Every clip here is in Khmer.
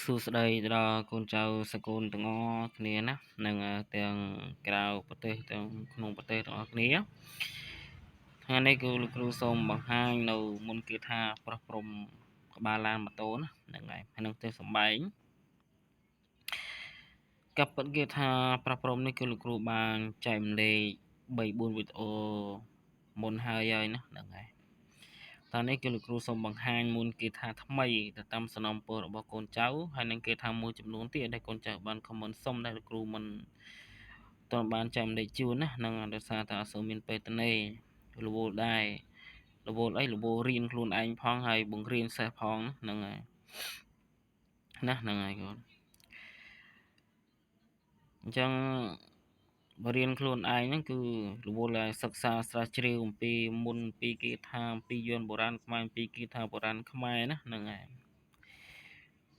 សួស្តីទៅដល់កូនចៅសកូនទាំងអស់គ្នាណានិងទាំងក្រៅប្រទេសទាំងក្នុងប្រទេសទាំងអស់គ្នាថ្ងៃនេះគឺលោកគ្រូសូមបង្ហាញនៅមុនគេថាប្រោះព្រំក្បាលឡានម៉ូតូណាហ្នឹងហើយនឹងផ្ទះសំបែងកាប់ពិតគេថាប្រោះព្រំនេះគឺលោកគ្រូបានចែកម្លែក3 4វីដេអូមុនហើយណាហ្នឹងហើយតើនេះគឺលោកគ្រូសូមបង្ហាញមុនគេថាថ្មីទៅតាមសំណពររបស់កូនចៅហើយនឹងគេថាមួយចំនួនទៀតដែលកូនចៅបានខមមិនសុំដែលលោកគ្រូមិនទាន់បានចែកម្លែកជូនណានឹងដោយសារតែអត់សូវមានពេលទៅនេះរវល់ដែររវល់អីរវល់រៀនខ្លួនឯងផងហើយបង្រៀនសិស្សផងហ្នឹងហើយណាហ្នឹងហើយកូនអញ្ចឹងបរៀនខ្លួនឯងហ្នឹងគឺរវល់តែសិក្សាស្រាវជ្រាវអំពីមុនពីគេថាអំពីយន្តបុរាណខ្មែរអំពីគេថាបុរាណខ្មែរណាហ្នឹងហើយ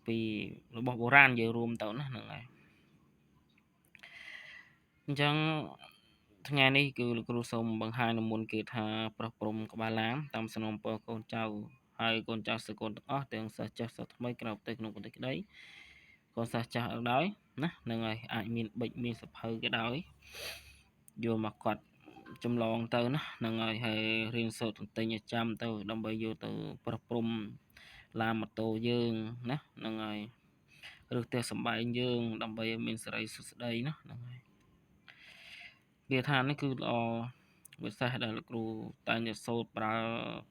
ពីរបស់បុរាណយើងរួមទៅណាហ្នឹងហើយអញ្ចឹងថ្ងៃនេះគឺលោកគ្រូសូមបង្ហាញមុនគេថាប្រោះព្រំក្បាលឡានតាមសំណពរកូនចៅហើយកូនចៅសកលទាំងអស់ទាំងសិស្សចាស់សិស្សថ្មីក្រៅប្រទេសក្នុងប្រទេសក្តីកូនសិស្សចាស់អត់ដែរណាហ្នឹងហើយអាចមានបិចមានសភៅក៏ដោយយកមកគាត់ចម្លងទៅណាហ្នឹងហើយរៀនសូត្រទន្ទិញឲ្យចាំទៅដើម្បីយកទៅប្រោះព្រំឡានម៉ូតូយើងណាហ្នឹងហើយឬផ្ទះសម្បែងយើងដើម្បីឲ្យមានសេរីសុខស្តីណាហ្នឹងហើយវាថានេះគឺល្អវិសេសដែលលោកគ្រូតែងតែសូត្រប្រើ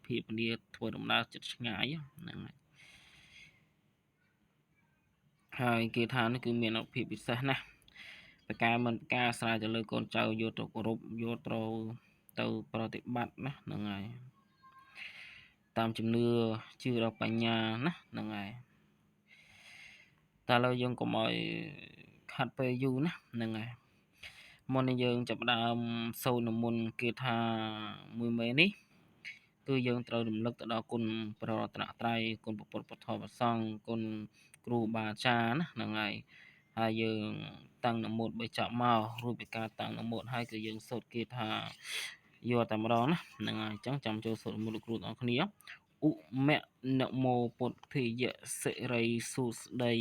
ភាពពលាធ្វើដំណើរចិត្តឆ្ងាយហ្នឹងហើយគេថានេះគឺមានអភិពិសេសណាស់ប្រការមិនប្រការស្រាវទៅលើកូនចៅយកទៅគោរពយកទៅប្រតិបត្តិណាហ្នឹងហើយតាមជំនឿជឿដល់បញ្ញាណាហ្នឹងហើយតែឥឡូវយើងកុំឲ្យខាត់ពេលយូរណាហ្នឹងហើយមុននេះយើងចាប់ផ្ដើមសូត្រមុនគេថាមួយមេនេះគឺយើងត្រូវរំលឹកទៅដល់គុណព្រះរតនត្រ័យគុណពុទ្ធពធព្រះសង្ឃគុណគ្រូបាអាចារ្យណាហ្នឹងហើយយើងតាំងនមោ3ចប់មករួចពីការតាំងនមោហើយគឺយើងសូត្រគេថាយកតែម្ដងណាហ្នឹងហើយអញ្ចឹងចាំចូលសូត្រមុនលោកគ្រូទាំងអស់គ្នាឧមៈនមោពុទ្ធាយសិរីសុស្ដី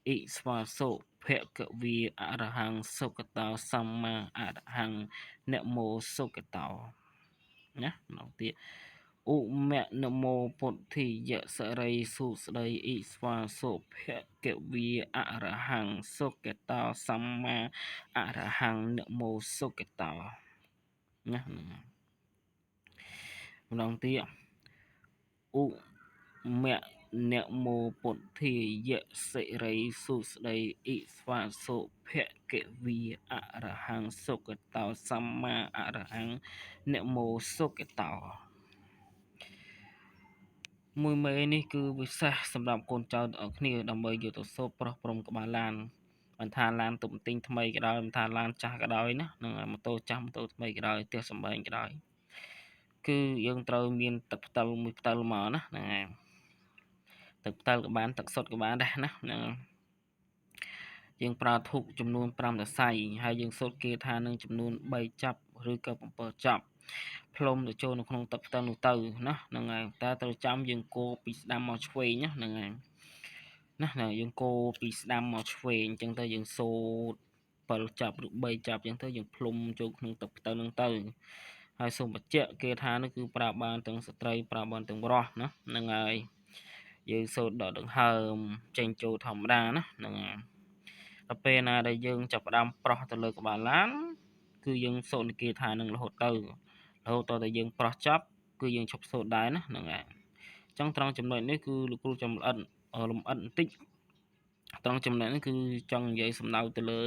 អ៊ីស្វាសុភគវីអរហង្គសុគតោសម្មាអរហង្គនមោសុគតោណាម្ដងទៀតឧមៈនមោពុទ្ធាយសិរីសុស្ដីអ៊ីស្វាសុភគវីអរហង្គសុគតោសម្មាអរហង្គនមោសុគតោណាម្ដងទៀតឧមៈនមោពុទ្ធាយសិរីសុស្ដីអ៊ីស្វាសុភគវីអរហង្គសុគតោសម្មាអរហង្គនមោសុគតោមួយមេនេះគឺវិសេសសម្រាប់កូនចៅទាំងអស់គ្នាដើម្បីយកទៅសូត្រប្រោះព្រំក្បាលឡានមិនថាឡានទុកទិញថ្មីក៏ដោយមិនថាឡានចាស់ក៏ដោយណានឹងម៉ូតូចាស់ម៉ូតូថ្មីក៏ដោយផ្ទះសម្បែងក៏ដោយគឺយើងត្រូវមានទឹកផ្តិលមួយផ្តិលមកណាហ្នឹងហើយទឹកផ្តិលក៏បានទឹកសុទ្ធក៏បានដែរណាហ្នឹងយើងប្រើធូបចំនួន5ដសៃហើយយើងសូត្រគេថានឹងចំនួន3ចាប់ឬក៏7ចាប់ផ្លុំទៅចូលនៅក្នុងទឹកផ្តិលនោះទៅណាហ្នឹងហើយតែត្រូវចាំយើងកូរពីស្ដាំមកឆ្វេងណាហ្នឹងហើយណាយើងកូរពីស្ដាំមកឆ្វេងអញ្ចឹងទៅយើងសូត្រ7ចាប់ឬ3ចាប់អញ្ចឹងទៅយើងផ្លុំចូលក្នុងទឹកផ្តិលហ្នឹងទៅហើយសូមបញ្ជាក់គេថានេះគឺប្រើបានទាំងស្ត្រីប្រើបានទាំងបុរសណាហ្នឹងហើយយើងសូត្រដកដង្ហើមចេញចូលធម្មតាណាហ្នឹងហើយដល់ពេលណាដែលយើងចាប់ផ្ដើមប្រោះទៅលើក្បាលឡានគឺយើងសូត្រគេថានឹងរហូតទៅតែយើងប្រោះចប់គឺយើងឈប់សូត្រដែរណាហ្នឹងហើយអញ្ចឹងត្រង់ចំណុចនេះគឺលោកគ្រូចាំលម្អិតបន្តិចត្រង់ចំណុចនេះគឺចង់និយាយសំដៅទៅលើ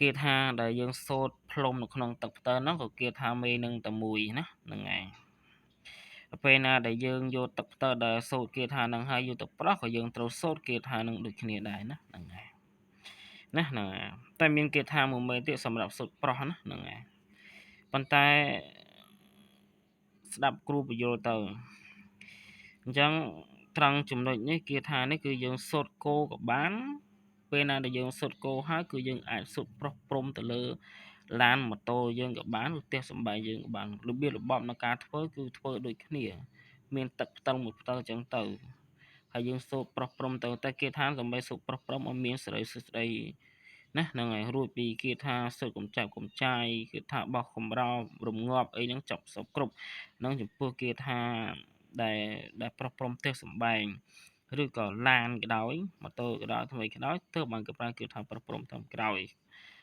គេថាដែលយើងសូត្រផ្លុំនៅក្នុងទឹកផ្តិលហ្នឹងក៏គេថាមេនឹងតែមួយណាហ្នឹងហើយដល់ពេលណាដែលយើងយកទឹកផ្តិលដែលសូត្រគេថានឹងហើយយកទៅប្រោះក៏យើងត្រូវសូត្រគេថានឹងដូចគ្នាដែរណាហ្នឹងហើយណាហ្នឹងហើយតែមានគេថាមួយមេទៀតសម្រាប់សូត្រប្រោះណាហ្នឹងហើយប៉ុន្តែស្ដាប់គ្រូបញ្យល់ទៅអញ្ចឹងត្រង់ចំណុចនេះគេថានេះគឺយើងសូត្រគោក៏បានពេលណាដែលយើងសូត្រគោហើយគឺយើងអាចសូត្រប្រោះព្រំទៅលើឡានម៉ូតូយើងក៏បានឬផ្ទះសម្បែងយើងក៏បានរបៀបរបបនៃការធ្វើគឺធ្វើដូចគ្នាមានទឹកផ្តិលមួយផ្តិលអញ្ចឹងទៅ ហើយយើងសូត្រប្រុសព្រំទៅតែគេថាដើម្បីសូត្រប្រុសព្រំឲ្យមានសេរីសុខស្ដីណាហ្នឹងហើយរួចពីគេថាសូត្រកំចាប់កំចាយគឺថាបោះកំរោលរងាប់អីហ្នឹងចប់សពគ្រប់ហ្នឹងចំពោះគេថាដែលប្រុសព្រំផ្ទះសម្បែងឬក៏ឡានក៏ដោយម៉ូតូក៏ដោយថ្មីក៏ដោយទើបបានគេប្រើគេថាប្រុសព្រំតាមក្រោយ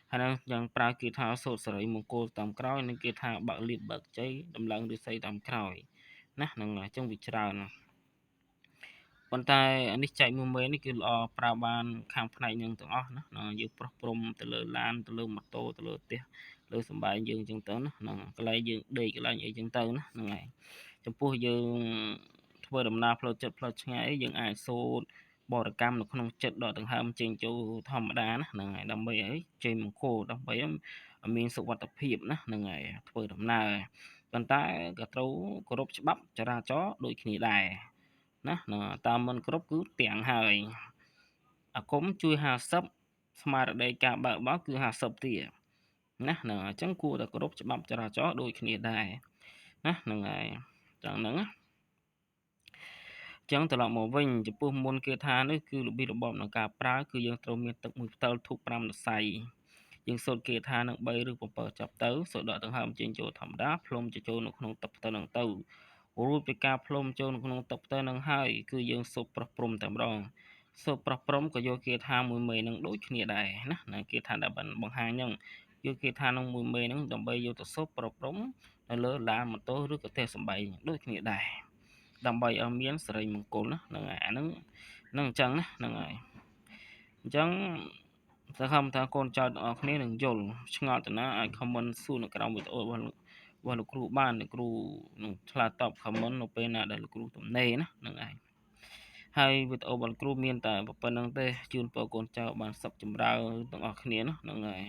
ហើយនឹងយ៉ាងប្រើគេថាសូត្រសិរីមង្គលតាមក្រោយនិងគេថាបើកលៀបបើកជ័យដំឡើងឫស្សីតាមក្រោយណាហ្នឹងហើយអញ្ចឹងវាច្រើនប៉ុន្តែអានេះចែកមួយមេនេះគឺល្អប្រើបានខាងផ្នែកនឹងទាំងអស់ណាយើងប្រុសព្រំទៅលើឡានទៅលើម៉ូតូទៅលើផ្ទះលើសំបែងយើងអញ្ចឹងទៅណាហ្នឹងកន្លែងយើងដេកកន្លែងអីអញ្ចឹងទៅណាហ្នឹងហើយចំពោះយើងធ្វើដំណើរផ្លូវចិត្តផ្លូវឆ្ងាយយើងអាចសូត្របរិកម្មនៅក្នុងចិត្តដកដង្ហើមចេញចូលធម្មតាណាហ្នឹងហើយដើម្បីអីជ័យមង្គលដើម្បីមានសុវត្ថិភាពណាហ្នឹងហើយធ្វើដំណើរប៉ុន្តែក៏ត្រូវគោរពច្បាប់ចរាចរណ៍ដូចគ្នាដែរណាតាមមិនគ្រប់គឺទាំងហើយអាគមជួយ50ស្មារតីការបើកបោកគឺ50ទៀតណាហ្នឹងអញ្ចឹងគួរតែគោរពច្បាប់ចរាចរណ៍ដូចគ្នាដែរណាហ្នឹងហើយចឹងហ្នឹងណាចឹងត្រឡប់មកវិញចំពោះមុនគេថានេះគឺរបៀបរបបក្នុងការប្រើគឺយើងត្រូវមានទឹកមួយផ្តិលធូប5ដសៃយើងសូត្រគេថានឹង3ឬ7ចាប់ទៅសូត្រដកដង្ហើមចេញចូលធម្មតាផ្លុំចូលនៅក្នុងទឹកផ្តិលនឹងទៅរួចពីការផ្លុំចូលនៅក្នុងទឹកផ្តិលនឹងហើយគឺយើងសូត្រប្រុសព្រំតែម្ដងសូត្រប្រុសព្រំក៏យកគេថាមួយមេនឹងដូចគ្នាដែរណាគេថាដែលបង្ហាញហ្នឹងយកគេថានឹងមួយមេហ្នឹងដើម្បីយកទៅសូត្រប្រុសព្រំនៅលើឡានម៉ូតូឬក៏ផ្ទះសម្បែងដូចគ្នាដែរដើម្បីឲ្យមានសិរីមង្គលណាហ្នឹងហើយអាហ្នឹងអញ្ចឹងណាហ្នឹងហើយអញ្ចឹងសង្ឃឹមថាកូនចៅទាំងអស់គ្នានឹងយល់ឆ្ងល់ទៅណាអាច comment សួរនៅក្រោមវីដេអូរបស់លោកគ្រូបានលោកគ្រូនឹងឆ្លើយតប comment នៅពេលណាដែលលោកគ្រូទំនេរណាហ្នឹងហើយហើយវីដេអូរបស់លោកគ្រូមានតែប៉ុណ្្នឹងទេជូនពរកូនចៅបានសុខចម្រើនទាំងអស់គ្នាណាហ្នឹងហើយ